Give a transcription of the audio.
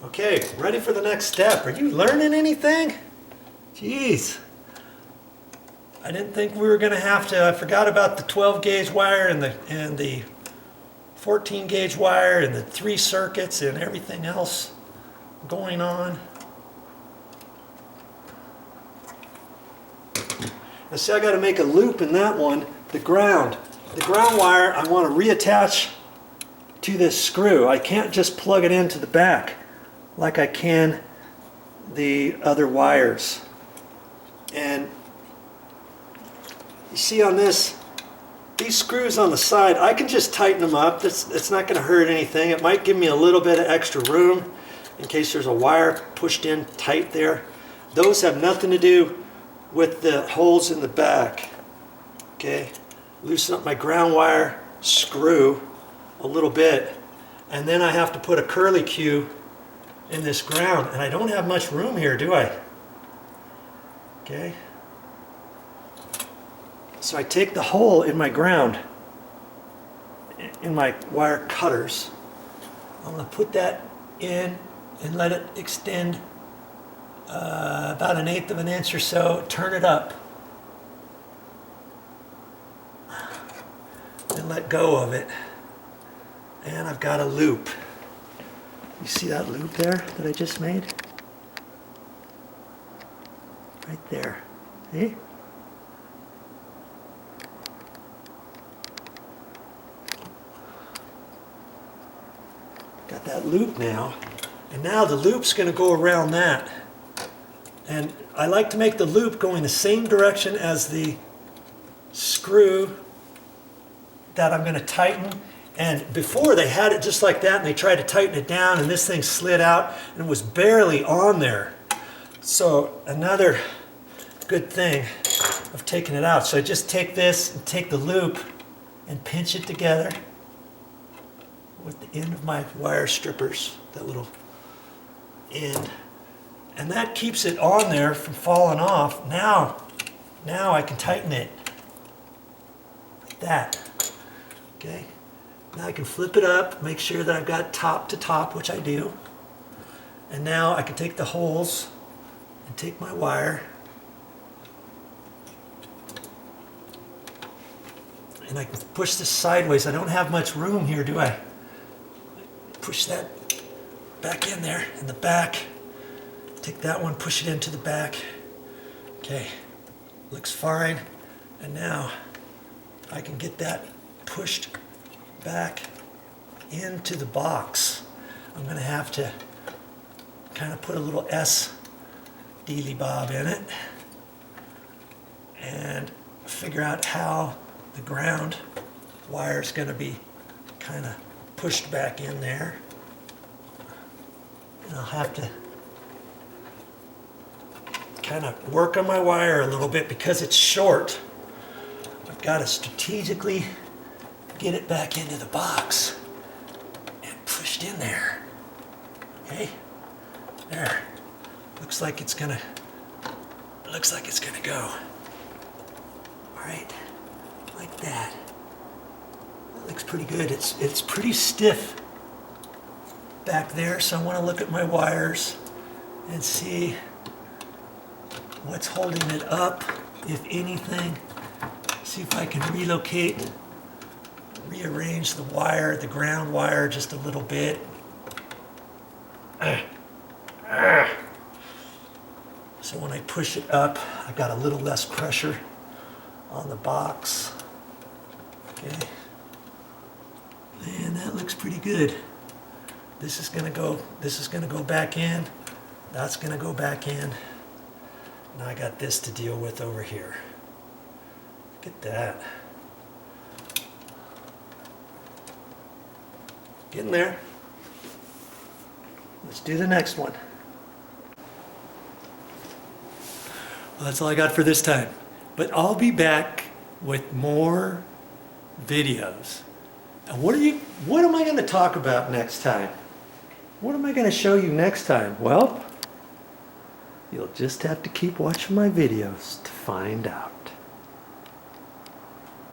Okay, ready for the next step. Are you learning anything? Jeez. I didn't think we were going to have to. I forgot about the 12 gauge wire and the 14 gauge wire and the 3 circuits and everything else going on. I see I got to make a loop in that one. The ground wire I want to reattach to this screw. I can't just plug it into the back like I can the other wires. And you see on this, these screws on the side, I can just tighten them up. It's not going to hurt anything. It might give me a little bit of extra room in case there's a wire pushed in tight there. Those have nothing to do with the holes in the back. Okay, loosen up my ground wire screw a little bit, and then I have to put a curly Q in this ground, and I don't have much room here, do I? Okay, so I take the hole in my ground, in my wire cutters. I'm going to put that in and let it extend about 1/8 of an inch or so. Turn it up and let go of it, and I've got a loop. You see that loop there that I just made? Right there. See? Got that loop now, and now the loop's going to go around that. And I like to make the loop going the same direction as the screw that I'm going to tighten. And before they had it just like that, and they tried to tighten it down, and this thing slid out and was barely on there. So another good thing of taking it out. So I just take this and take the loop and pinch it together with the end of my wire strippers, that little end. And that keeps it on there from falling off. Now I can tighten it like that. Okay. Now I can flip it up, make sure that I've got top to top, which I do. And now I can take the holes and take my wire, and I can push this sideways. I don't have much room here, do I? Push that back in there, in the back. Take that one, push it into the back. Okay, looks fine. And now I can get that pushed back into the box. I'm going to have to kind of put a little S dealy bob in it and figure out how the ground wire is going to be kind of pushed back in there. And I'll have to kind of work on my wire a little bit because it's short. I've got to strategically get it back into the box and pushed in there. Okay, there. Looks like it's gonna go. All right, like that. That looks pretty good. It's pretty stiff back there, so I want to look at my wires and see what's holding it up, if anything. See if I can rearrange the wire, the ground wire, just a little bit. So when I push it up, I've got a little less pressure on the box. Okay. And that looks pretty good. This is gonna go back in. That's gonna go back in. Now I got this to deal with over here. Look at that. Getting there. Let's do the next one. Well, that's all I got for this time. But I'll be back with more videos. And what am I going to talk about next time? What am I going to show you next time? Well, you'll just have to keep watching my videos to find out.